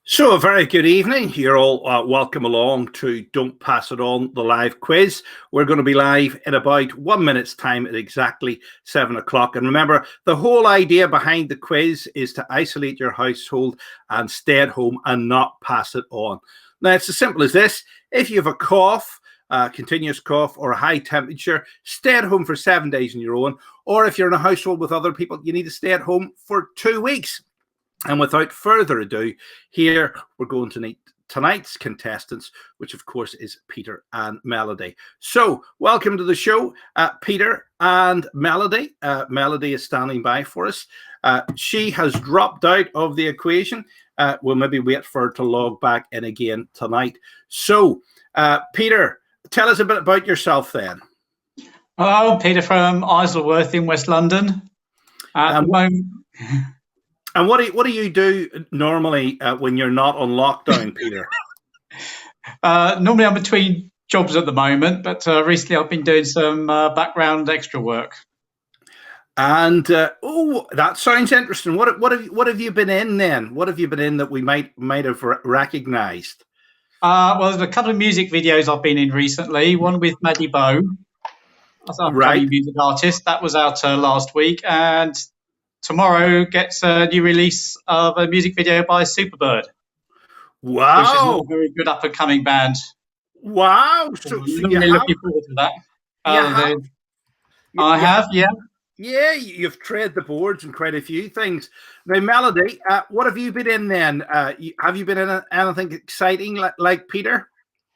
So a very good evening. You're all welcome along to Don't Pass It On, the live quiz. We're going to be live in about 1 minute's time at exactly 7 o'clock. And remember, the whole idea behind the quiz is to isolate your household and stay at home and not pass it on. Now, it's as simple as this. If you have a cough, continuous cough or a high temperature, stay at home for 7 days on your own. Or if you're in a household with other people, you need to stay at home for 2 weeks. And without further ado, here we're going to meet tonight's contestants, which of course is Peter and Melody. So welcome to the show, Peter and Melody. Melody is standing by for us. She has dropped out of the equation. We'll maybe wait for her to log back in again tonight. So, Peter, tell us a bit about yourself then. Hello, Peter from Isleworth in West London. At the moment... And what do you do normally when you're not on lockdown, Peter? Normally I'm between jobs at the moment, but recently I've been doing some background extra work. And that sounds interesting. What have you been in then? What have you been in that we might have recognised? Well, there's a couple of music videos I've been in recently. One with Maddie Bow, that's a music artist. That was out last week, and tomorrow gets a new release of a music video by Superbird. Wow. Which is a very good up-and-coming band. Wow. So really looking forward to that. I have, yeah. Yeah, you've tread the boards in quite a few things. Now, Melody, what have you been in then? Have you been in anything exciting like Peter?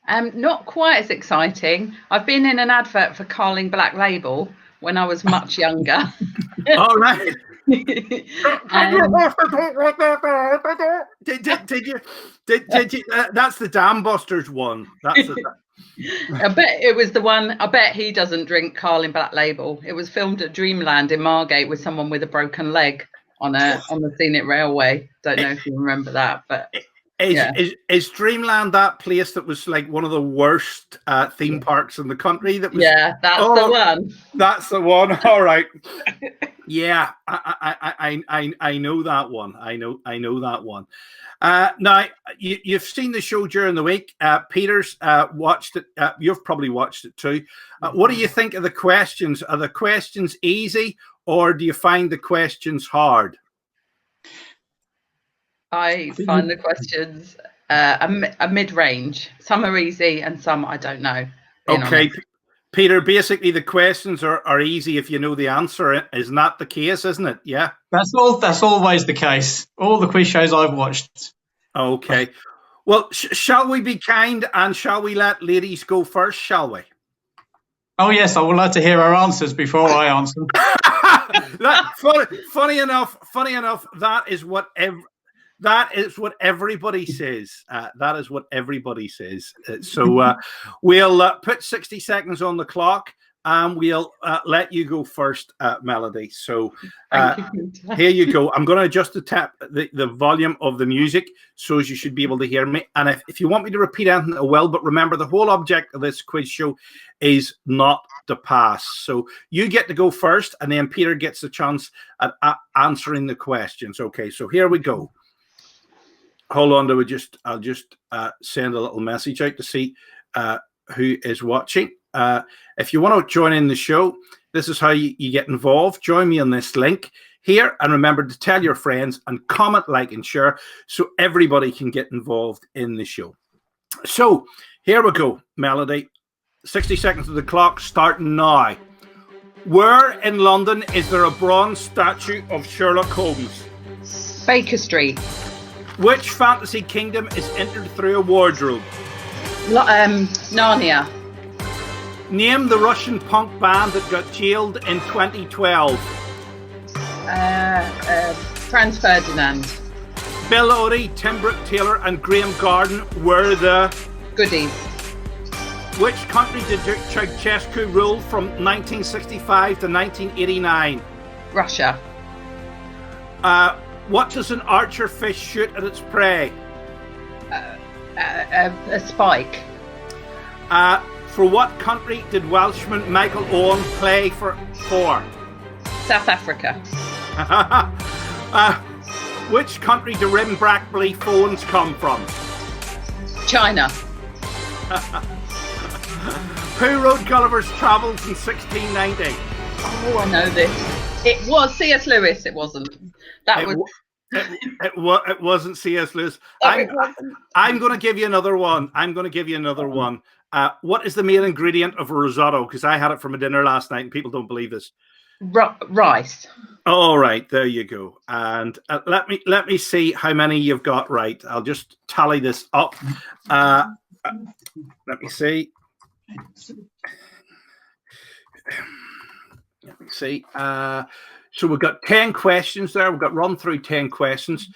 Not quite as exciting. I've been in an advert for Carling Black Label when I was much younger. All right. Did you? That's the Dam Busters one. That's I bet it was the one. I bet he doesn't drink Carling Black Label. It was filmed at Dreamland in Margate with someone with a broken leg on the scenic railway. Don't know if you remember that, but is Dreamland that place that was like one of the worst theme parks in the country? That was, that's the one. That's the one. All right. Yeah, I know that one. I know that one. Now you've seen the show during the week. Peter's watched it. You've probably watched it too. What do you think of the questions? Are the questions easy, or do you find the questions hard? I find the questions a mid-range. Some are easy and some I don't know. Okay. Peter, basically the questions are easy if you know the answer. Isn't that the case, isn't it? Yeah. That's always the case. All the quiz shows I've watched. Okay. Well, shall we be kind and shall we let ladies go first, shall we? Oh, yes. I would like to hear our answers before I answer. Funny enough, that is what everybody says. That is what everybody says. So we'll put 60 seconds on the clock and we'll let you go first, Melody. So here you go. I'm going to adjust the volume of the music so as you should be able to hear me. And if you want me to repeat anything, I will. But remember, the whole object of this quiz show is not to pass. So you get to go first, and then Peter gets the chance at answering the questions. Okay, so here we go. Hold on, I'll just send a little message out to see who is watching. If you want to join in the show, This is how you get involved. Join me on this link here. And remember to tell your friends and comment, like, and share so everybody can get involved in the show. So here we go, Melody. 60 seconds of the clock starting now. Where in London is there a bronze statue of Sherlock Holmes? Baker Street. Which fantasy kingdom is entered through a wardrobe? Narnia. Name the Russian punk band that got jailed in 2012. Franz Ferdinand. Bill Oddie, Tim Brooke Taylor, and Graham Garden were the Goodies. Which country did Ceausescu rule from 1965 to 1989? Russia. What does an archer fish shoot at its prey? A spike. For what country did Welshman Michael Owen play for? South Africa. Which country do Rim Brackley phones come from? China. Who wrote Gulliver's Travels in 1690? Oh, I know this. It was C.S. Lewis. It wasn't. It wasn't C.S. Lewis. I'm going to give you another one. What is the main ingredient of a risotto? Because I had it for my dinner last night, and people don't believe this. Rice. All right, there you go. And let me see how many you've got right. I'll just tally this up. Let me see. So we've got 10 questions there. We've got run through 10 questions.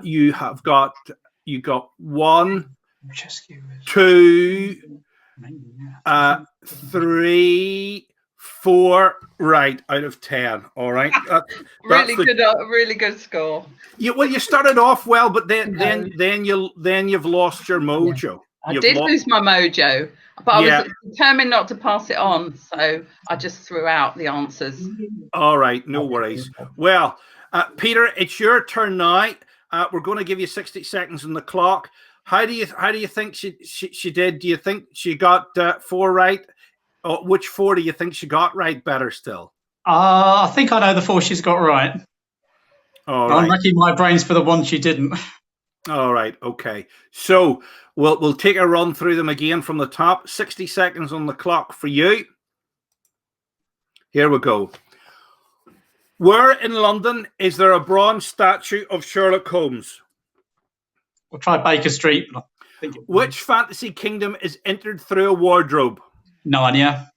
You got 1, 2, 3, 4 right out of 10. All right. Really good score. You started off well, but then you've lost your mojo. I did lose my mojo, but I was determined not to pass it on, so I just threw out the answers. All right, no worries. Well, Peter, it's your turn now. We're going to give you 60 seconds on the clock. How do you think she did? Do you think she got 4 right? Or which 4 do you think she got right better still? I think I know the 4 she's got right. All right. I'm racking my brains for the one she didn't. All right. Okay. So we'll take a run through them again from the top. 60 seconds on the clock for you. Here we go. Where in London is there a bronze statue of Sherlock Holmes? We'll try Baker Street. Which fantasy kingdom is entered through a wardrobe? Narnia.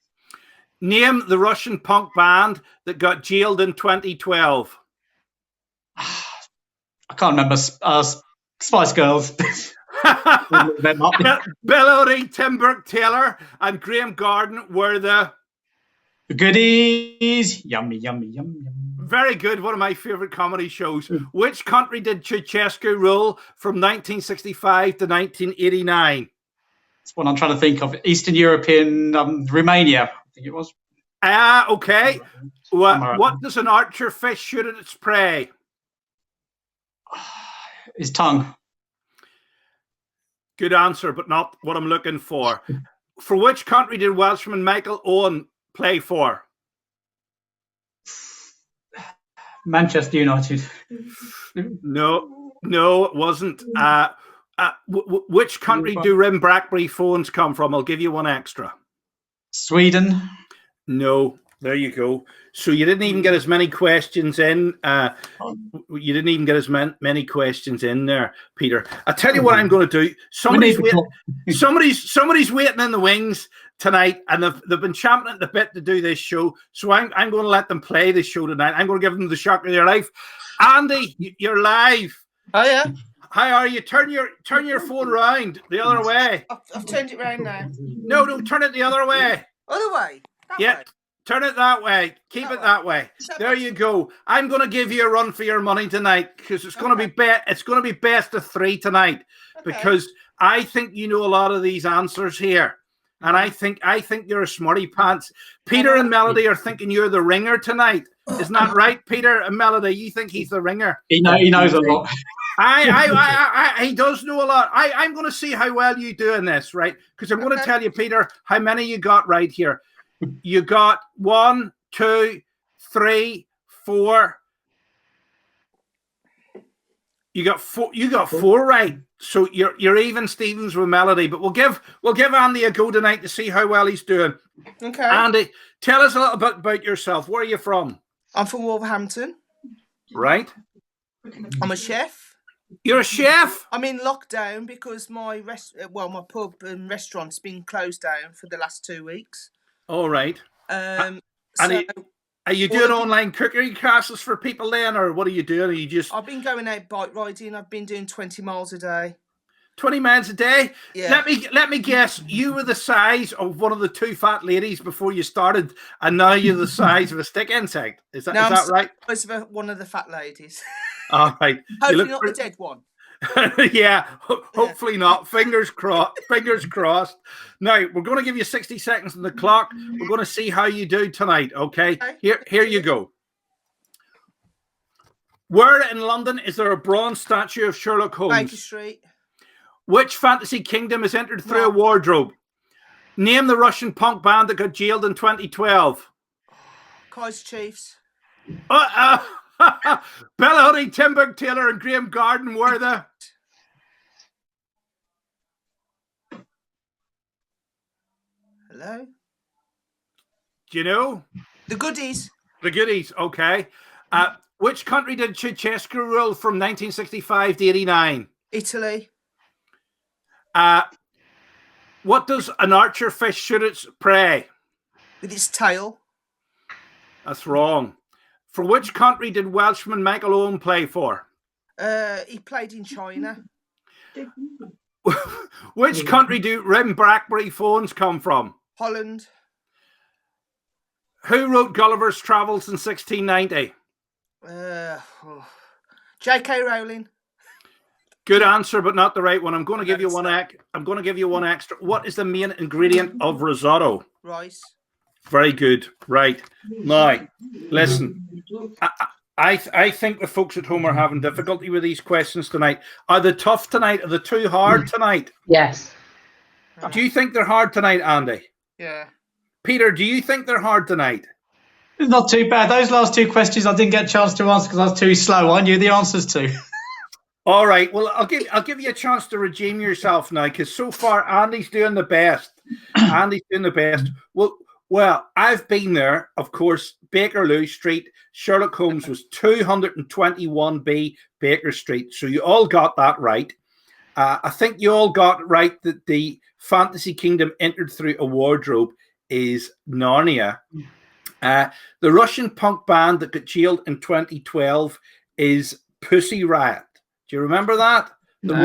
Name the Russian punk band that got jailed in 2012. I can't remember. Spice Girls. Bill Oddie, Tim Brooke Taylor, and Graham Garden were the Goodies. Yummy, yummy, yummy, yummy. Very good. One of my favorite comedy shows. Which country did Ceausescu rule from 1965 to 1989? That's what I'm trying to think of. Eastern European, Romania, I think it was. Okay. What does an archer fish shoot at its prey? His tongue. Good answer, but not what I'm looking for. For which country did Welshman Michael Owen play for? Manchester United. No, it wasn't. Which country do Rim Brackley phones come from? I'll give you one extra. Sweden. No, there you go. So you didn't even get as many questions in. You didn't even get as many questions in there, Peter. I tell you what I'm going to do. Somebody's waiting in the wings tonight, and they've been champing at the bit to do this show. So I'm going to let them play this show tonight. I'm going to give them the shock of their life. Andy, you're live. Oh yeah. How are you? Turn your phone round the other way. I've turned it round now. No, turn it the other way. Other way. That way. Turn it that way. Keep it that way. There you go. I'm going to give you a run for your money tonight because it's going to be it's going to be best of 3 tonight because I think you know a lot of these answers here, and I think you're a smarty pants. Peter and Melody are thinking you're the ringer tonight. Isn't that right, Peter and Melody? You think he's the ringer? He knows a lot. He does know a lot. I'm going to see how well you do in this, right? Because I'm going to tell you, Peter, how many you got right here. You got 1, 2, 3, 4. You got four. You got 4 right. So you're even, Stevens, with Melody. But we'll give Andy a go tonight to see how well he's doing. Okay. Andy, tell us a little bit about yourself. Where are you from? I'm from Wolverhampton. Right. I'm a chef. You're a chef? I'm in lockdown because my my pub and restaurant's been closed down for the last 2 weeks. All right. So are you doing online cookery classes for people then, or what are you doing? Are you just? I've been going out bike riding. I've been doing 20 miles a day. 20 miles a day? Yeah. Let me guess. You were the size of one of the 2 fat ladies before you started, and now you're the size of a stick insect. Is that right? I'm one of the fat ladies. All right. Hopefully not the dead one. Yeah, hopefully not. Fingers crossed. Fingers crossed. Now we're going to give you 60 seconds on the clock. We're going to see how you do tonight. Okay. Here you go. Where in London is there a bronze statue of Sherlock Holmes? Baker Street. Which fantasy kingdom is entered through a wardrobe? Name the Russian punk band that got jailed in 2012. Kaiser Chiefs. Bella Honey, Tim Burke Taylor, and Graham Garden were the. Hello? Do you know? The Goodies. The Goodies, okay. Which country did Ceausescu rule from 1965 to 89? Italy. What does an archer fish shoot its prey? With its tail. That's wrong. For which country did Welshman Michael Owen play for? He played in China. Which country do rim BlackBerry phones come from? Holland. Who wrote Gulliver's Travels in 1690? J.K. Rowling. Good answer, but not the right one. I'm going to give you one. I'm going to give you one extra. What is the main ingredient of risotto? Rice. Very good. Right. Now, listen. I think the folks at home are having difficulty with these questions tonight. Are they tough tonight? Are they too hard tonight? Yes. Do you think they're hard tonight, Andy? Yeah. Peter, do you think they're hard tonight? It's not too bad. Those last 2 questions I didn't get a chance to answer because I was too slow. I knew the answers to. All right. Well, I'll give you a chance to redeem yourself now, because so far Andy's doing the best. Andy's doing the best. Well, I've been there, of course. Bakerloo Street. Sherlock Holmes was 221B Baker Street. So you all got that right. I think you all got right that the fantasy kingdom entered through a wardrobe is Narnia. The Russian punk band that got jailed in 2012 is Pussy Riot. Do you remember that? The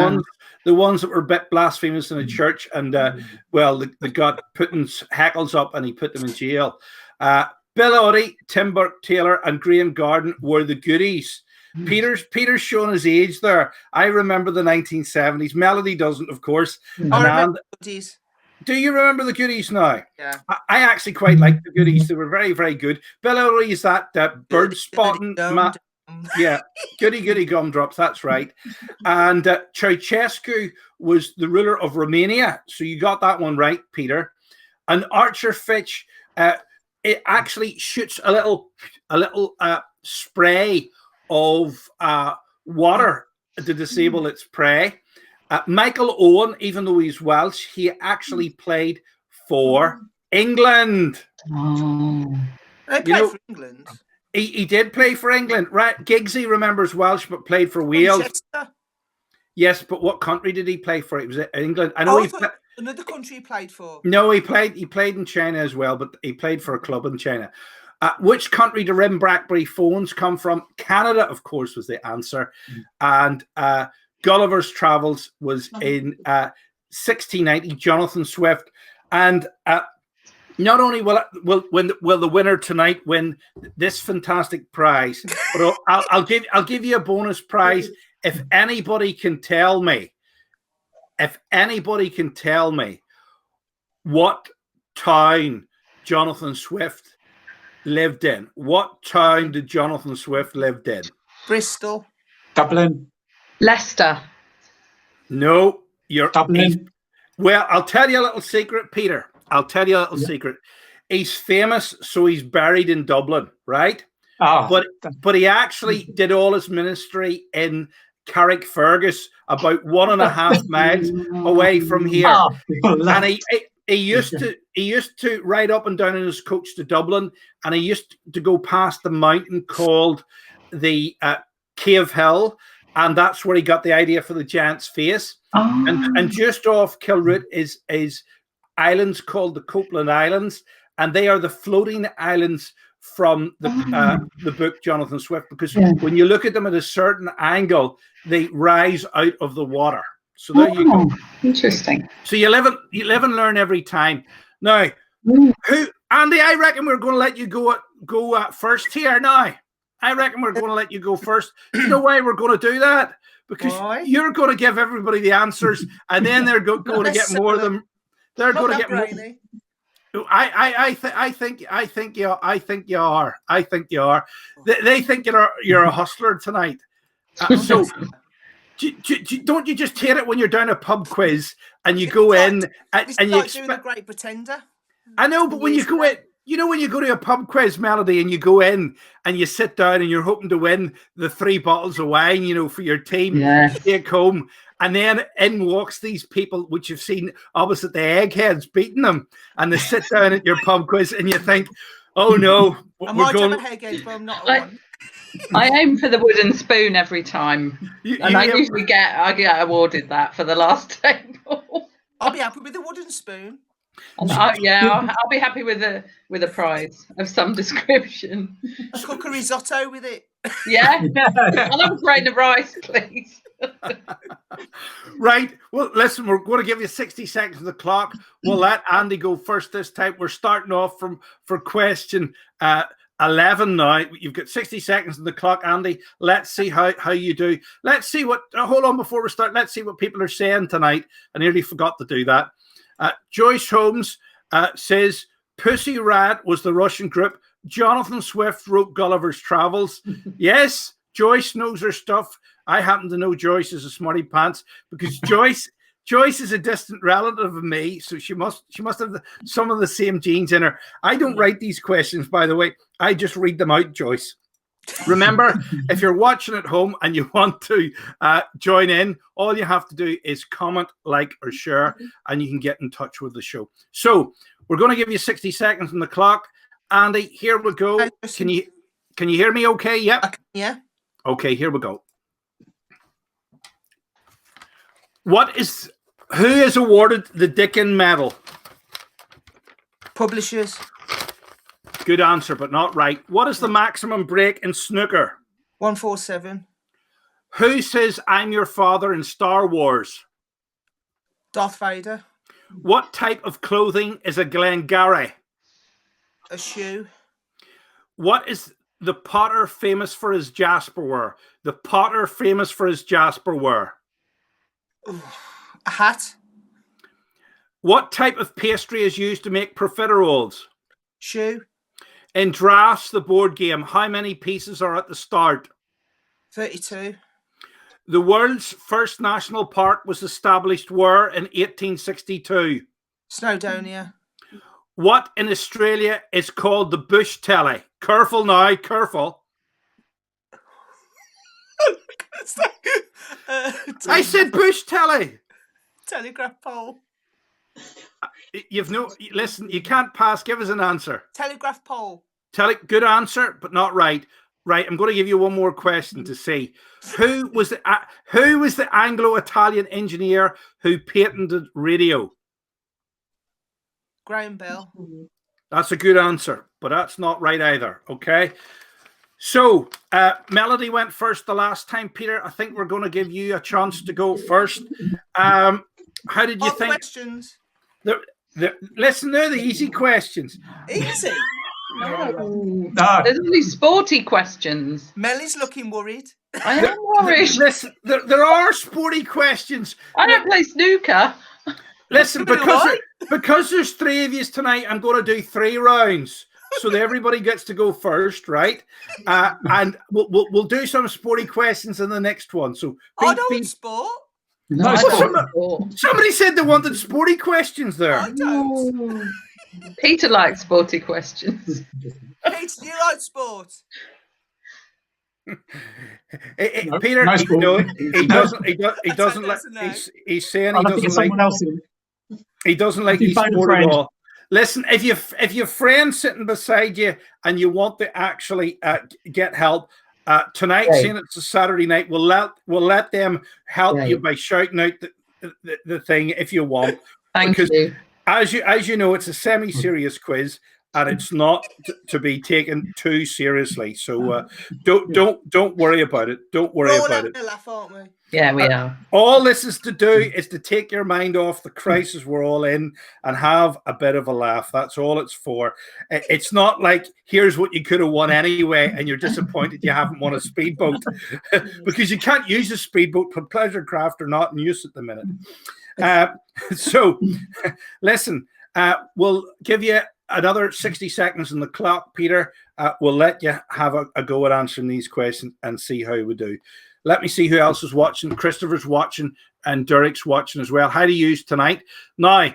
ones that were a bit blasphemous in a church, and they got Putin's heckles up, and he put them in jail. Bill Oddie, Tim Burke Taylor, and Graham Garden were the Goodies. Peter's showing his age there. I remember the 1970s. Melody doesn't, of course. I remember the Goodies. Do you remember the Goodies now? Yeah. I actually quite like the Goodies. They were very, very good. Bill Oddie is that bird spotting. Yeah, goody gumdrops, that's right. And Ceausescu was the ruler of Romania, so you got that one right, Peter. And Archer Fitch, it actually shoots a little spray of water to disable its prey. Michael Owen, even though he's Welsh, he actually played for England. Oh. They played for England. He did play for England, right? Giggsy remembers Welsh, but played for Wales. Manchester. Yes, but what country did he play for? It was England. I know another country he played for. No, he played in China as well, but he played for a club in China. Which country do rim BlackBerry phones come from? Canada, of course, was the answer. And Gulliver's Travels was in 1690. Jonathan Swift, and not only will the winner tonight win this fantastic prize, but I'll give you a bonus prize if anybody can tell me what town Jonathan Swift lived in. What town did Jonathan Swift lived in? Bristol. Dublin. Leicester. No, you're Dublin. Well, I'll tell you a little secret, Peter. I'll tell you a little secret. He's famous, so he's buried in Dublin, right? Oh, But he actually did all his ministry in Carrickfergus, about 1.5 miles away from here. And he used to ride up and down in his coach to Dublin, and he used to go past the mountain called the Cave Hill, and that's where he got the idea for the giant's face. And just off Kilroot is islands called the Copeland Islands, and they are the floating islands from the book Jonathan Swift, because when you look at them at a certain angle, they rise out of the water. So there you go. Interesting. So you live and learn every time. Now, who, Andy? I reckon we're going to let you go first here. Now, I reckon we're going to let you go first. You know why we're going to do that? Because you're going to give everybody the answers, and then they're going to get more of them. They're going to get more. I think you are. I think you are. They think you're a hustler tonight. So don't you just hate it when you're down a pub quiz and you go in and you expect doing a Great Pretender? I know, but when you go in, you know, when you go to a pub quiz, Melody, and you go in and you sit down and you're hoping to win the 3 bottles of wine, you know, for your team, take home. And then in walks these people, which you've seen opposite the eggheads beating them, and they sit down at your pub quiz, and you think, "Oh no, we're going." Eggheads, but I'm not one. I aim for the wooden spoon every time, I usually get awarded that for the last table. I'll be happy with the wooden spoon. I'll be happy with a prize of some description. Cook a risotto with it. Yeah, I'll have a grain of rice, please. Right. Well, listen, we're going to give you 60 seconds of the clock. We'll let Andy go first this time. We're starting off for question 11 now. You've got 60 seconds on the clock, Andy. Let's see how you do. Let's see what. Hold on before we start. Let's see what people are saying tonight. I nearly forgot to do that. Joyce Holmes says Pussy Riot was the Russian group. Jonathan Swift wrote Gulliver's Travels. Yes, Joyce knows her stuff. I happen to know Joyce is a smarty pants because Joyce is a distant relative of me, so she must have some of the same genes in her. I don't write these questions, by the way. I just read them out, Joyce. Remember, if you're watching at home and you want to join in, all you have to do is comment, like, or share, and you can get in touch with the show. So we're going to give you 60 seconds on the clock. Andy, here we go. Can you hear me okay? Yep. Yeah. Okay, here we go. Who is awarded the Dickin Medal? Publishers. Good answer, but not right. What is the maximum break in snooker? 147. Who says I'm your father in Star Wars? Darth Vader. What type of clothing is a Glengarry? A shoe. What is the Potter famous for his Jasperware? The Potter famous for his Jasperware. A hat. What type of pastry is used to make profiteroles? Shoe. In Drafts, the board game, how many pieces are at the start? 32. The world's first national park was established where in 1862? Snowdonia. What in Australia is called the bush telly? Careful now, careful. I said bush telly. Telegraph pole. Listen, you can't pass. Give us an answer. Telegraph pole. Good answer, but not right. Right, I'm going to give you one more question to see. Who was the Anglo-Italian engineer who patented radio? Graham Bell. That's a good answer, but that's not right either. Okay. So, Melody went first the last time. Peter, I think we're going to give you a chance to go first. How did you think? Questions. Listen, they're the easy questions. Easy. No. There's only sporty questions. Mellie's looking worried. I am worried. Listen, there are sporty questions. I don't play snooker. Listen, because there's 3 of you tonight, I'm going to do 3 rounds. So that everybody gets to go first, right? And we'll do some sporty questions in the next one. So I don't want sport. No, somebody said they wanted sporty questions there. I don't. Peter likes sporty questions. Peter, do you like sport? Peter, no sport. he doesn't. He doesn't like. That's a no. He's saying I'll he have to get doesn't like. someone else in. He doesn't like Do his phone a sport at friend. all. Listen, if your friend's sitting beside you and you want to actually get help tonight, Right. seeing it's a Saturday night, we'll let them help you Right. by shouting out the thing if you want. Thank Because you. as you know, it's a semi-serious quiz and it's not to be taken too seriously. So don't worry about it. Don't worry We're all about having it. a laugh, aren't we? Yeah, we are. All this is to do is to take your mind off the crisis we're all in and have a bit of a laugh. That's all it's for. It's not like here's what you could have won anyway and you're disappointed you haven't won a speedboat because you can't use a speedboat for pleasure craft or not in use at the minute. So listen, we'll give you another 60 seconds on the clock, Peter. We'll let you have a go at answering these questions and see how we do. Let me see who else is watching. Christopher's watching and Derek's watching as well. How do you use tonight? Now,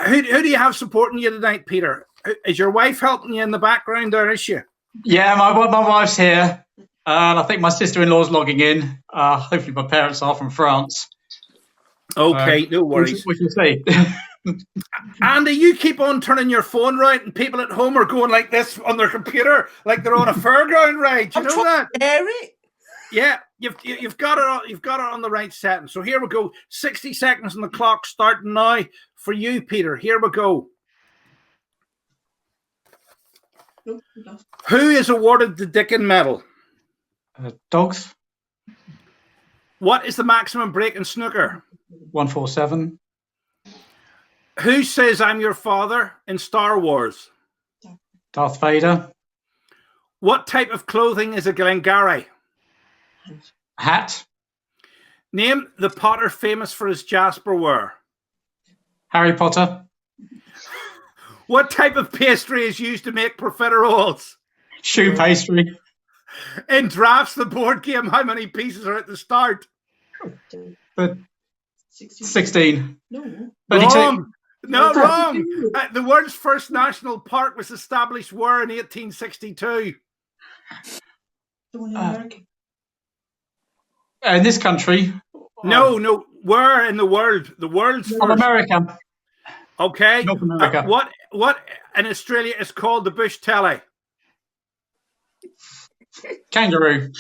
who do you have supporting you tonight, Peter? Is your wife helping you in the background there, is she? Yeah, my wife's here. And I think my sister-in-law's logging in. Hopefully my parents are from France. Okay, no worries. We can see. Andy, you keep on turning your phone right and people at home are going like this on their computer, like they're on a fairground ride. Do you know that? Hear it? Yeah, you've got it on the right setting. So here we go. 60 seconds on the clock starting now for you, Peter. Here we go. Who is awarded the Dickin Medal? Dogs. What is the maximum break in snooker? 147. Who says I'm your father in Star Wars? Darth Vader. What type of clothing is a Glengarry? Hat. Name the Potter famous for his Jasperware. Harry Potter. What type of pastry is used to make profiteroles? Shoe pastry. In drafts, the board game, how many pieces are at the start? 16. No. 32. Wrong. No, wrong. The world's first national park was established where in 1862? The one in America. In this country. No. Where in the world? The world's first. America. Okay. North America. What in Australia is called the bush telly? Kangaroo.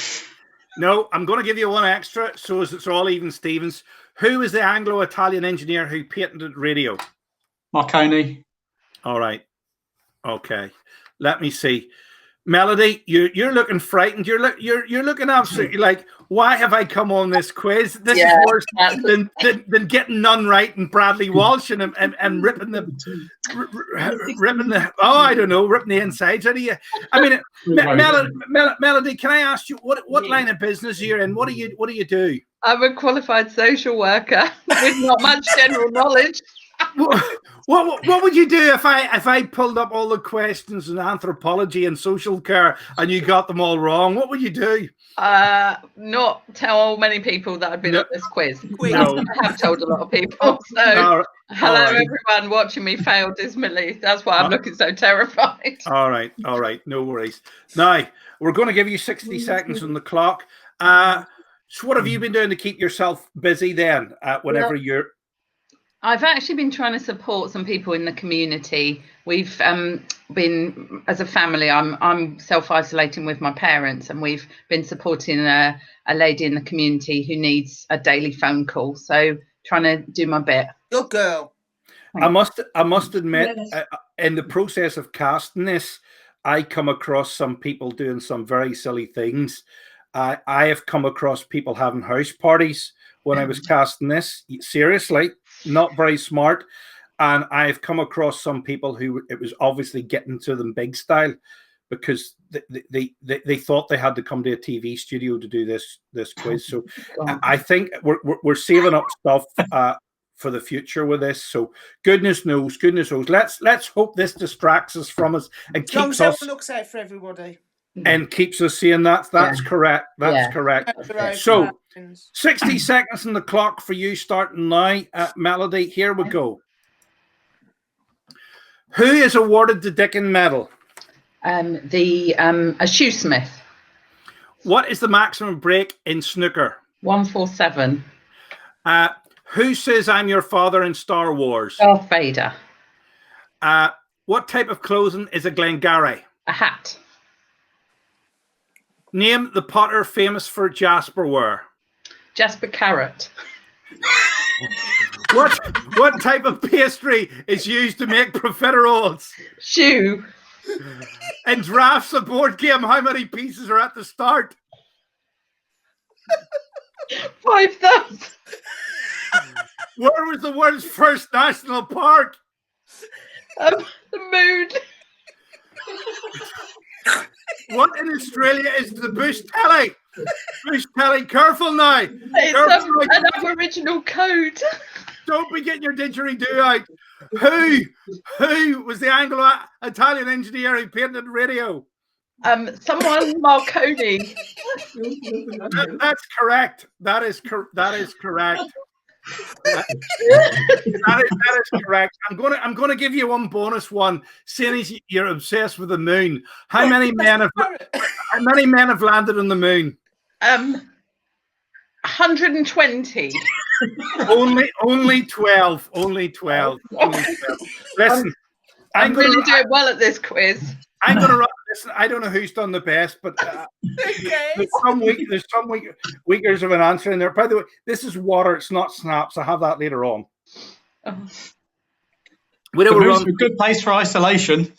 No, I'm going to give you one extra, so as it's all even Stevens. Who is the Anglo-Italian engineer who patented radio? Marconi. All right. Okay. Let me see. Melody, you're looking frightened. You're looking absolutely like, why have I come on this quiz? This is worse than getting none right and Bradley Walsh and ripping the ripping the insides out of you. I mean, Melody, can I ask you what line of business you're in? What do you do? I'm a qualified social worker with not much general knowledge. What would you do if I pulled up all the questions in anthropology and social care and you got them all wrong? What would you do? Not tell many people that I've been at this quiz. No. I have told a lot of people. So hello, everyone watching me fail dismally. That's why I'm looking so terrified. All right. No worries. Now, we're going to give you 60 seconds on the clock. So what have you been doing to keep yourself busy then whenever you're... I've actually been trying to support some people in the community. We've been, as a family, I'm self-isolating with my parents, and we've been supporting a lady in the community who needs a daily phone call. So trying to do my bit. Good girl. I must admit, in the process of casting this, I come across some people doing some very silly things. I have come across people having house parties when I was casting this. Seriously, not very smart. And I've come across some people who it was obviously getting to them big style because they thought they had to come to a TV studio to do this quiz. So I think we're saving up stuff for the future with this. So goodness knows. Let's hope this distracts us from us and keeps us. Looks out for everybody. And keeps us seeing that. That's correct. That's correct. So 60 seconds on the clock for you starting now. Melody, here we go. Who is awarded the Dickin Medal? A shoesmith. What is the maximum break in snooker? 147. Who says I'm your father in Star Wars? Darth Vader. What type of clothing is a Glengarry? A hat. Name the potter famous for Jasperware. Jasper Carrot. What type of pastry is used to make profiteroles? Shoe. In drafts, a board game, how many pieces are at the start? 5,000. Where was the world's first national park? The moon. What in Australia is the bush telly? Bush telly, careful now. It's an Aboriginal code. Don't be getting your didgeridoo out. Who was the Anglo-Italian engineer who painted radio? Someone Marconi. That's correct. That is correct. That is correct. I'm going to give you one bonus one. Seeing as you're obsessed with the moon, how many men have landed on the moon? 120. Only 12. Only 12. Listen, I'm really doing well at this quiz. I'm going to listen. I don't know who's done the best, but there's some weakers of an answer in there. By the way, this is water. It's not snaps. I have that later on. It's a good place for isolation.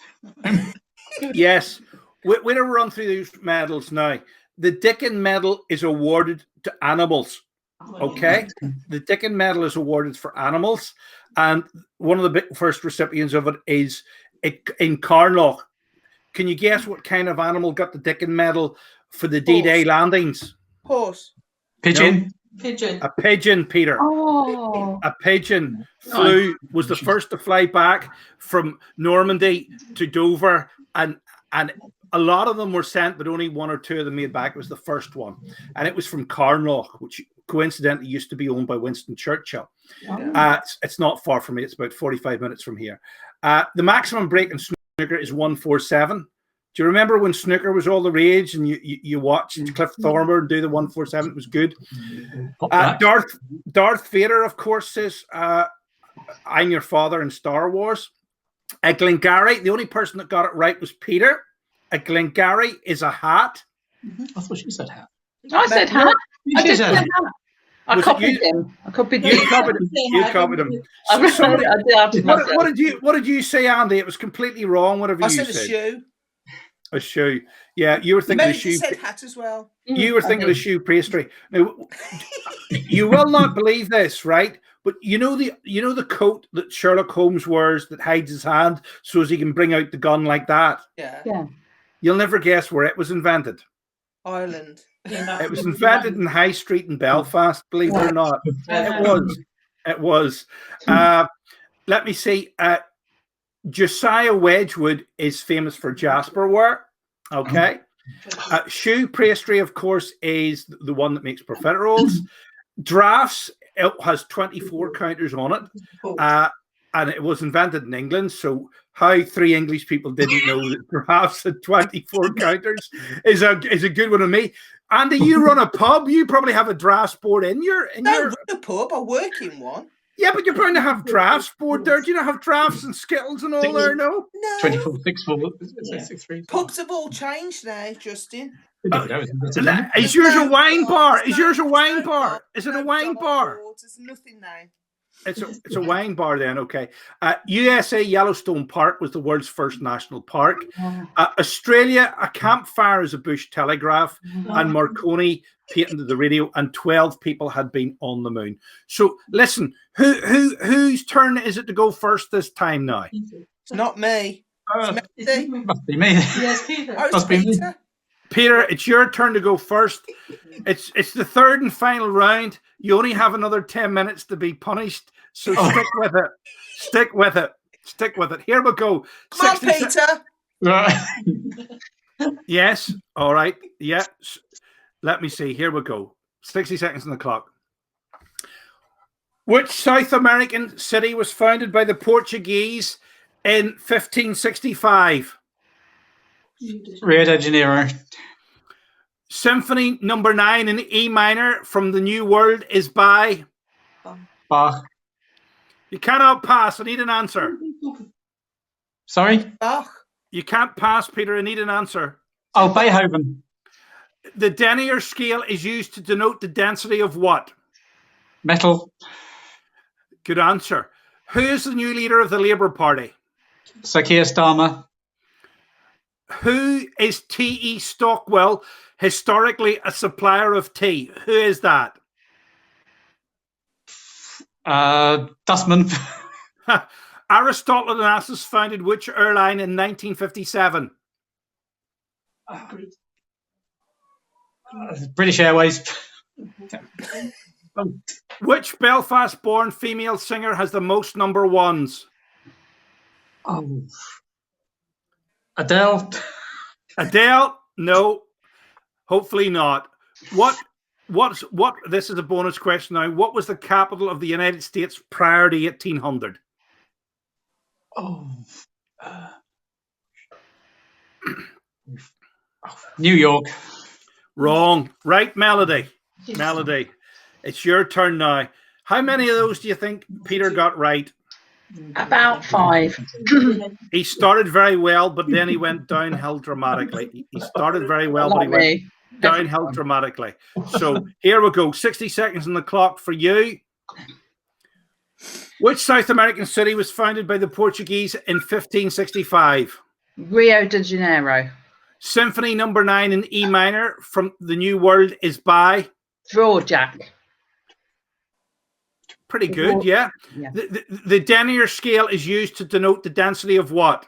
Yes. We're going to run through these medals now. The Dickin Medal is awarded to animals. Okay? The Dickin Medal is awarded for animals. And one of the first recipients of it is in Carnoch. Can you guess what kind of animal got the Dickin Medal for the D-Day landings? Horse. Pigeon. No. Pigeon. A pigeon, Peter. Oh. A pigeon was the first to fly back from Normandy to Dover, and a lot of them were sent, but only one or two of them made back. It was the first one, and it was from Carnoch, which coincidentally used to be owned by Winston Churchill. It's not far from me. It's about 45 minutes from here. The maximum break in snooker is 147. Do you remember when snooker was all the rage and you watched Cliff Thorburn do the 147? It was good. Darth Vader, of course, says, I'm your father in Star Wars. A Glengarry, the only person that got it right was Peter. A Glengarry is a hat. I thought she said hat. I said hat. I did said say hat. I copied him. I copied you. You copied him. What did you say, Andy? It was completely wrong. Whatever you said. I said a shoe. A shoe. Yeah, you were thinking of shoe. Said hat as well. You were thinking of shoe pastry. Now, you will not believe this, right? But you know the coat that Sherlock Holmes wears that hides his hand so as he can bring out the gun like that. Yeah. You'll never guess where it was invented. Ireland. It was invented in High Street in Belfast, believe it or not. It was. Let me see. Josiah Wedgwood is famous for Jasperware. Okay. Shoe pastry, of course, is the one that makes profiteroles. Drafts, it has 24 counters on it. And it was invented in England. So how 3 English people didn't know that drafts had 24 counters is a good one of me. Andy, you run a pub. You probably have a drafts board in your. I don't run a pub. I work in one. Yeah, but you're bound to have drafts board there. Do you not have drafts and skittles and all there? No. 24, 6, 3. Pubs have all changed now, Justin. Is yours a wine bar? Is yours a wine bar? Is it a wine bar? There's nothing now. It's a wine bar then, okay. USA Yellowstone Park was the world's first national park. Australia, a campfire is a bush telegraph, and Marconi patented the radio, and 12 people had been on the moon. So listen, whose turn is it to go first this time now? It's not me. It's Must be me. Yes, Peter. Must be Peter. Peter, it's your turn to go first. It's the third and final round. You only have another 10 minutes to be punished, so stick with it. Stick with it. Stick with it. Here we go. Come on, Peter. Yes. All right. Yeah. Let me see. Here we go. 60 seconds on the clock. Which South American city was founded by the Portuguese In 1565. Rio de Janeiro. Symphony number 9 in E minor from the New World is by. Bach. You cannot pass. I need an answer. Sorry? Bach. You can't pass, Peter. I need an answer. Oh, Beethoven. The denier scale is used to denote the density of what? Metal. Good answer. Who is the new leader of the Labour Party? Sir Keir Starmer. Who is T.E. Stockwell, historically a supplier of tea? Who is that? Dustman. Aristotle Onassis founded which airline in 1957? British Airways. Which Belfast-born female singer has the most number ones? Oh. Adele. Adele? No. Hopefully not. What? This is a bonus question now. What was the capital of the United States prior to 1800? New York. Wrong. Right, Melody. Melody. It's your turn now. How many of those do you think Peter got right? About 5. He started very well, but then he went downhill dramatically. He started very well, but he went downhill dramatically. So here we go. 60 seconds on the clock for you. Which South American city was founded by the Portuguese in 1565? Rio de Janeiro. Symphony number 9 in E minor from the New World is by? Dvorak. Pretty good, yeah. The denier scale is used to denote the density of what?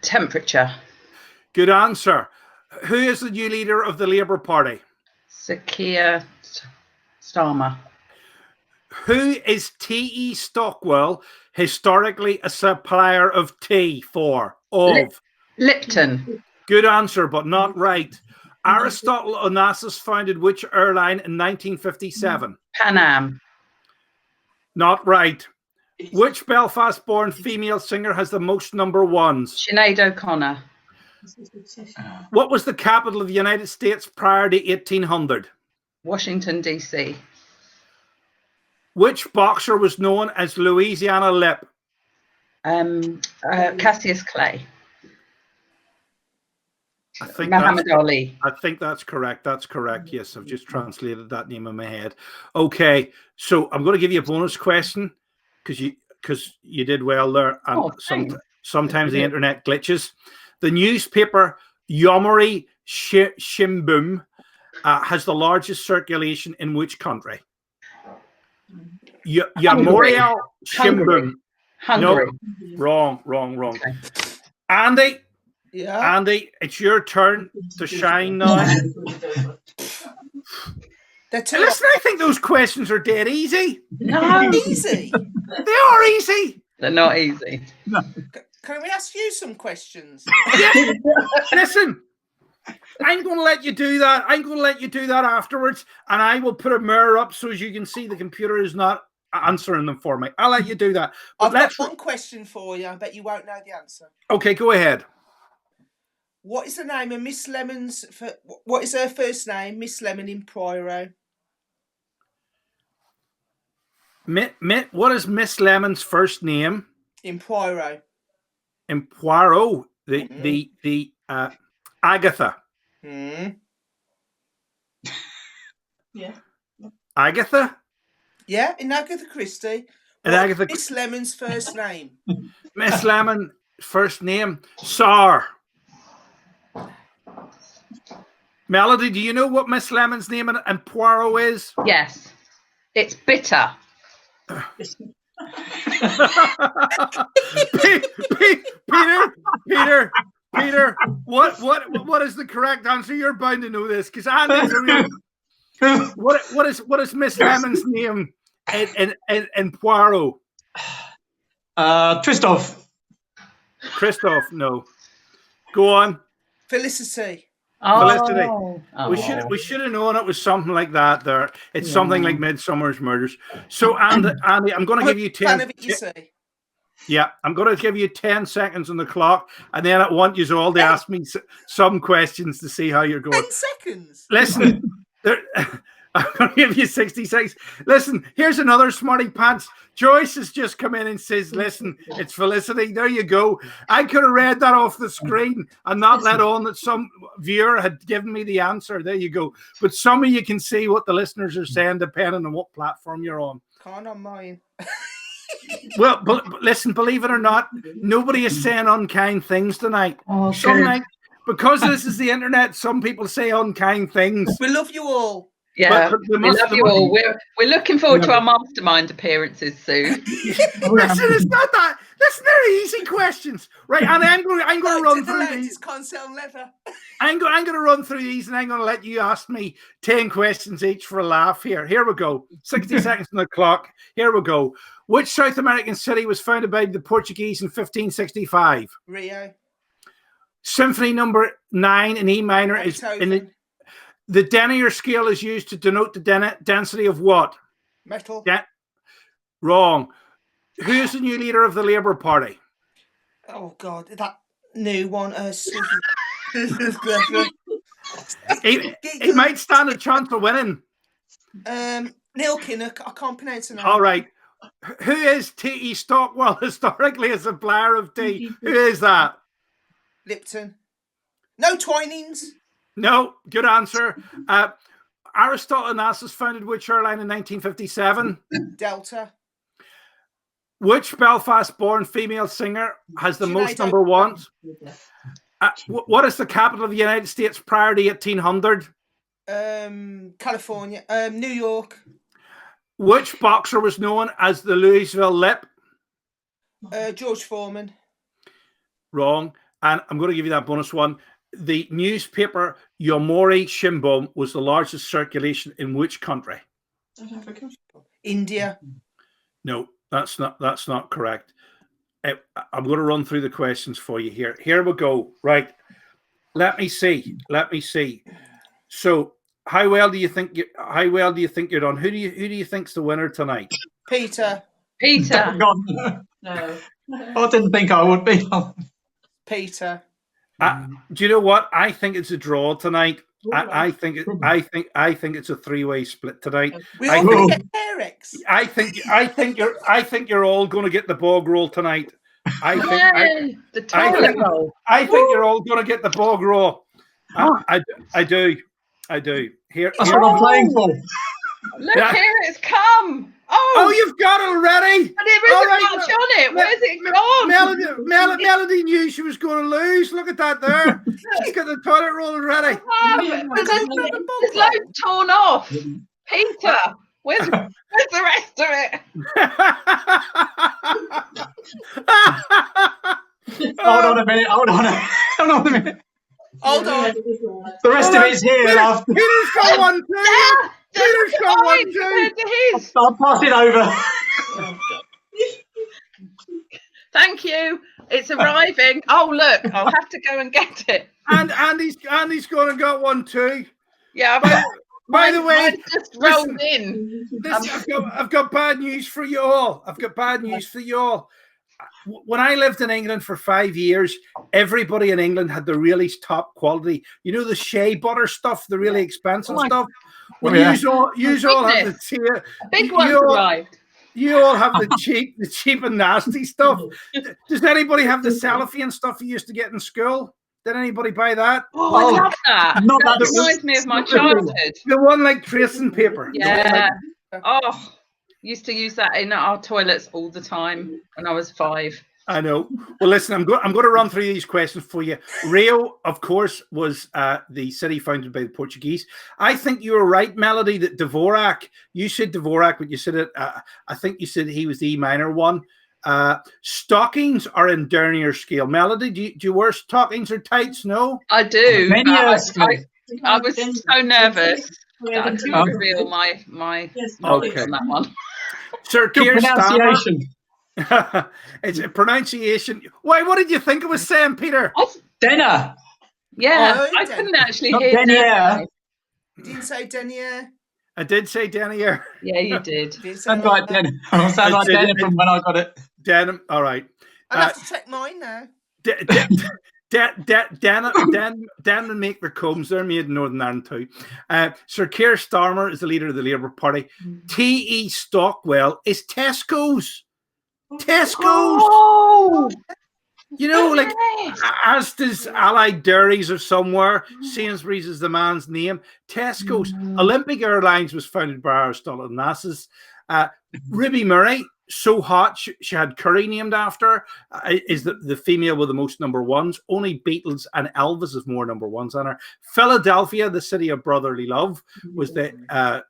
Temperature. Good answer. Who is the new leader of the Labour Party? Sir Keir Starmer. Who is T.E. Stockwell, historically a supplier of tea for? Lipton. Good answer, but not right. Aristotle Onassis founded which airline in 1957? Pan Am. Not right. Which Belfast-born female singer has the most number ones? Sinead O'Connor. What was the capital of the United States prior to 1800? Washington, D.C. Which boxer was known as Louisiana Lip? Cassius Clay. I think Muhammad Ali. I think that's correct. That's correct. Yes, I've just translated that name in my head. Okay, so I'm going to give you a bonus question because you did well there, and sometimes the internet glitches. The newspaper Yomiuri Shimbun has the largest circulation in which country? Yomiuri Shimbun. Hungary. No, wrong. Okay. Andy. Yeah. Andy, it's your turn to shine now. Listen, I think those questions are dead easy. No. Easy. They are easy. They're not easy. No. Can we ask you some questions? Yeah. Listen, I'm going to let you do that. I'm going to let you do that afterwards, and I will put a mirror up so as you can see the computer is not answering them for me. I'll let you do that. But I've got one question for you. I bet you won't know the answer. Okay, go ahead. What is the name of Miss Lemon's? What is her first name, Miss Lemon in Poirot? What is Miss Lemon's first name? In Poirot. In Poirot, the Agatha. Mm. Yeah. Agatha. Yeah, in Agatha Christie. And Agatha. Miss Lemon's first name. Miss Lemon first name Sar. Melody, do you know what Miss Lemon's name in Poirot is? Yes. It's bitter. Peter, what is the correct answer? You're bound to know this because Andy's a real. What is Miss Lemon's name in Poirot? Christoph. Christoph, no. Go on. Felicity. Felicity. Oh. We should have known it was something like that. There, it's something like Midsummer's Murders. So, Andy, I'm going to give you 10. Yeah, I'm going to give you 10 seconds on the clock, and then I want you all to ask me some questions to see how you're going. 10 seconds. Listen, I'm going to give you 60 seconds. Listen, here's another smarty pants. Joyce has just come in and says, listen, it's Felicity. There you go. I could have read that off the screen and not let on that some viewer had given me the answer. There you go. But some of you can see what the listeners are saying depending on what platform you're on. Can't on mine. Well, but listen, believe it or not, nobody is saying unkind things tonight. Oh, because this is the internet, some people say unkind things. We love you all. Yeah, we love you all. We're looking forward to our mastermind appearances soon. Listen, it's not that. Listen, they're easy questions, right? And I'm going to run through these. Can't sell leather. I'm going to run through these, and I'm going to let you ask me 10 questions each for a laugh. Here we go. 60 seconds on the clock. Here we go. Which South American city was founded by the Portuguese in 1565? Rio. Symphony number 9 in E minor is in the denier scale is used to denote the density of what? Metal. Wrong. Who is the new leader of the Labour Party? Oh God, that new one. He might stand a chance of winning. Neil Kinnock. I can't pronounce the name. All right. Who is T.E. Stockwell historically a supplier of tea? Who is that? Lipton. No Twinings. No, good answer. Aristotle Onassis founded which airline in 1957? Delta. Which Belfast-born female singer has the most number ones? What is the capital of the United States prior to 1800? California. New York. Which boxer was known as the Louisville Lip? George Foreman. Wrong. And I'm going to give you that bonus one. The newspaper Yomiuri Shimbun was the largest circulation in which country? South Africa. India. No, that's not correct. I'm going to run through the questions for you here. Here we go. Right. Let me see. So, how well do you think you're done? Who do you think's the winner tonight? Peter. God. No. I didn't think I would be. Peter. Do you know what? I think it's a draw tonight. I think it's a 3-way split tonight. We all going to get Eric's. I think you're all going to get the bog roll tonight. I think you're all going to get the bog roll. I do. Here. That's what I'm playing for. Look, here it's come. Oh, you've got it already. And there isn't much on it. Where's it gone? Melody knew she was going to lose. Look at that there. She's got the toilet roll already. There's loads torn off. Peter, where's the rest of it? Hold on a minute. Hold on a minute. Hold on. The rest of it's here, love. Peter's got one too. Peter's got one too. I'll pass it over. Thank you. It's arriving. Oh, look. I'll have to go and get it. And Andy's going to got one too. Yeah. By the way, mine just rolled in. I've got bad news for you all. When I lived in England for 5 years, everybody in England had the really top quality. You know, the shea butter stuff, the really expensive stuff. When you all have the tier, big one arrived. You all have the cheap and nasty stuff. Does anybody have the cellophane stuff you used to get in school? Did anybody buy that? Oh, I love that. That reminds me of my childhood. The one like tracing paper. Yeah. Oh, used to use that in our toilets all the time when I was 5. I know. Well, listen, I'm going to run through these questions for you. Rio, of course, was the city founded by the Portuguese. I think you were right, Melody, that Dvorak, you said Dvorak, but you said it, I think you said he was the E minor one. Stockings are in denier scale. Melody, do you wear stockings or tights? No? I do. I was so nervous that I couldn't reveal my knowledge on that one. Sir Keir pronunciation. It's a pronunciation. Why? What did you think it was saying, Peter? Denner. Yeah, I couldn't actually hear Denier. You didn't say denier. I did say denier. Yeah, you did. Sound like Denner. Sound like Denner from when I got it. Denim. All right. I'll have to check mine now. Denim make their combs. They're made in Northern Ireland too. Sir Keir Starmer is the leader of the Labour Party. T.E. Stockwell is Tesco's. Tesco's. Oh, You know, like yes. Asda's Allied Dairies or somewhere. Sainsbury's is the man's name. Tesco's. Olympic Airlines was founded by Aristotle Onassis. Ruby Murray, so hot she had curry named after her, is the female with the most number ones. Only Beatles and Elvis have more number ones on her. Philadelphia, the city of brotherly love, was the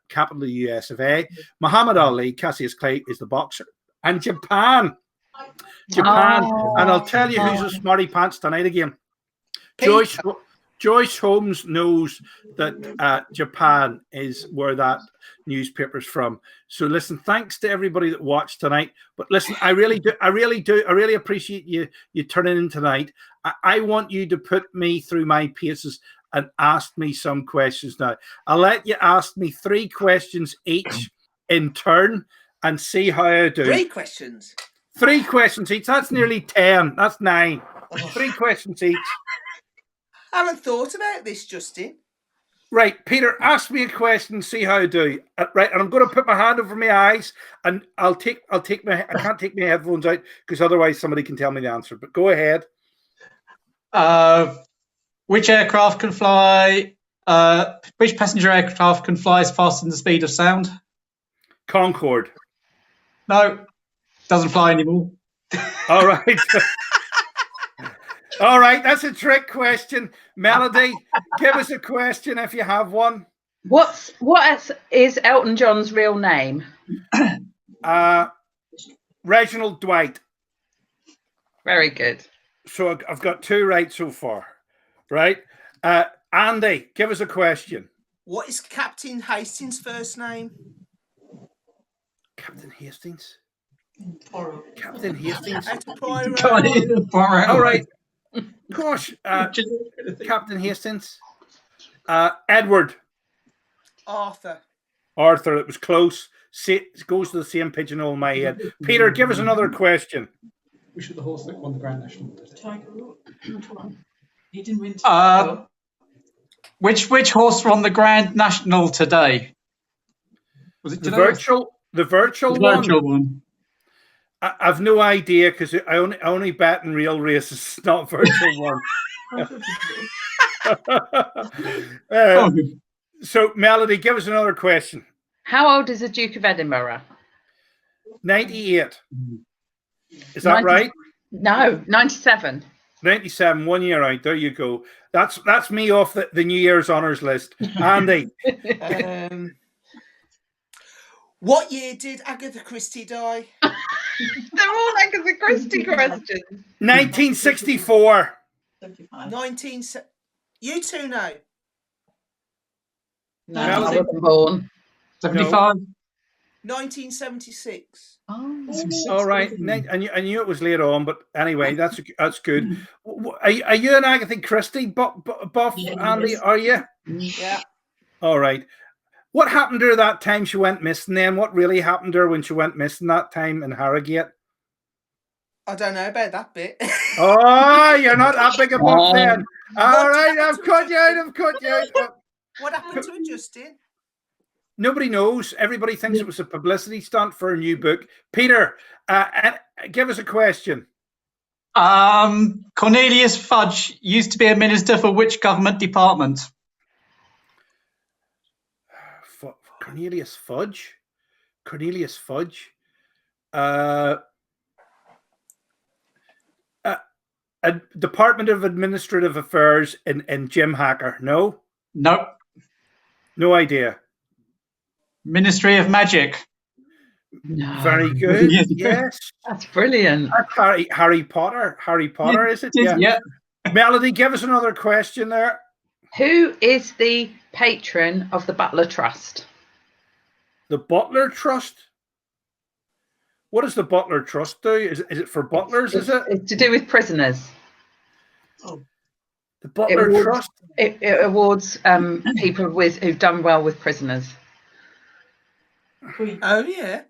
capital of the US of A. Muhammad Ali, Cassius Clay, is the boxer. And Japan. And I'll tell you who's a smarty pants tonight again. Joyce Holmes knows that Japan is where that newspaper's from. So listen, thanks to everybody that watched tonight. But listen, I really appreciate you turning in tonight. I want you to put me through my paces and ask me some questions now. I'll let you ask me 3 questions each in turn and see how I do. 3 questions. 3 questions each. That's nearly 10. That's 9. 3 questions each. I haven't thought about this, Justin. Right, Peter, ask me a question, see how I do. Right, and I'm going to put my hand over my eyes, and I can't take my headphones out because otherwise somebody can tell me the answer. But go ahead. Which aircraft can fly? Which passenger aircraft can fly as fast as the speed of sound? Concorde. No, doesn't fly anymore. All right. All right, that's a trick question. Melody, give us a question if you have one. What is Elton John's real name? Reginald Dwight. Very good. So I've got 2 right so far. Right? Andy, give us a question. What is Captain Hastings' first name? Captain Hastings? Captain Hastings? Out of Poirot. All right. Gosh, Captain Hastings. Edward. Arthur. It was close. It goes to the same pigeonhole in my head. Peter, give us another question. Which of the horse that won the Grand National? Tiger Rook. He didn't win. Which horse won the Grand National today? Was it the today? virtual one? I've no idea because I only bet in real races, not virtual one. So, Melody, give us another question. How old is the Duke of Edinburgh? 98. Is that right? No, 97. 97, 1 year out. There you go. That's me off the New Year's honours list. Andy. What year did Agatha Christie die? They're all Agatha Christie questions. 1964. 75. You 2 know. No, I wasn't born. 75. 1976. Oh. All right. I knew it was later on, but anyway, that's good. Are you an Agatha Christie buff, Andy? Yes. Are you? Yeah. All right. What happened to her that time she went missing then? What really happened to her when she went missing that time in Harrogate? I don't know about that bit. Oh, you're not that big a buff then. All right, I've cut you out. What happened to her, Justin? Nobody knows. Everybody thinks it was a publicity stunt for a new book. Peter, give us a question. Cornelius Fudge used to be a minister for which government department? Cornelius Fudge? A Department of Administrative Affairs in Jim Hacker. No? Nope. No idea. Ministry of Magic. No. Very good. Yes. That's brilliant. That's Harry Potter. Harry Potter, is it? Yeah. Melody, give us another question there. Who is the patron of the Butler Trust? The Butler Trust? What does the Butler Trust do? Is it for butlers, is it? It's to do with prisoners. The Butler Trust? It awards people who've done well with prisoners. Oh, yeah.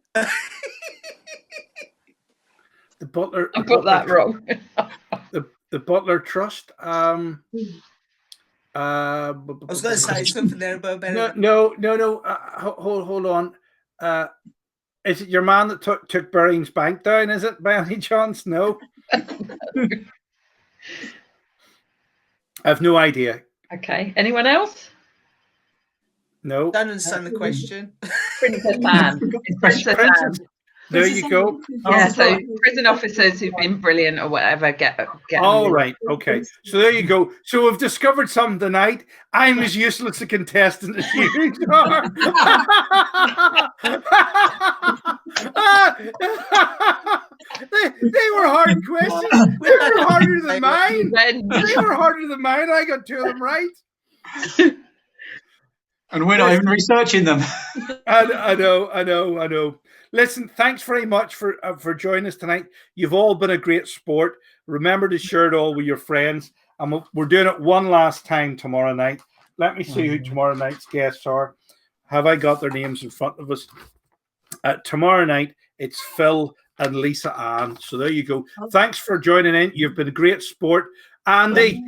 The Butler. I got that wrong. The Butler Trust. I was going to say something there about No. Hold on. Is it your man that took Baring's bank down? Is it by any chance? No. I have no idea. Okay. Anyone else? No. Don't understand the question. Princess Anne. It's Princess Anne. There you go. Yeah, so prison officers who've been brilliant or whatever get all right. Okay. So there you go. So we've discovered something tonight. I'm as useless a contestant as you are. They were hard questions. They were harder than mine. They were harder than mine. I got 2 of them right. And we're not even researching them. I know. Listen, thanks very much for joining us tonight. You've all been a great sport. Remember to share it all with your friends. And we're doing it one last time tomorrow night. Let me see who tomorrow night's guests are. Have I got their names in front of us? Tomorrow night, it's Phil and Lisa Ann. So there you go. Thanks for joining in. You've been a great sport. Andy,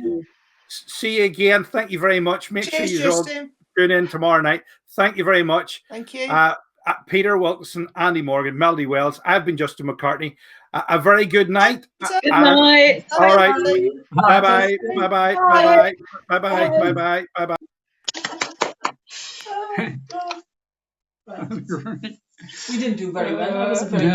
see you again. Thank you very much. Make sure you all tune in tomorrow night. Thank you very much. Thank you. Peter Wilkinson, Andy Morgan, Melody Wells. I've been Justin McCartney. A very good night. Good night. All right. Bye-bye. Bye-bye. Bye-bye. Bye-bye. Bye-bye. Bye-bye. We didn't do very well. That was a very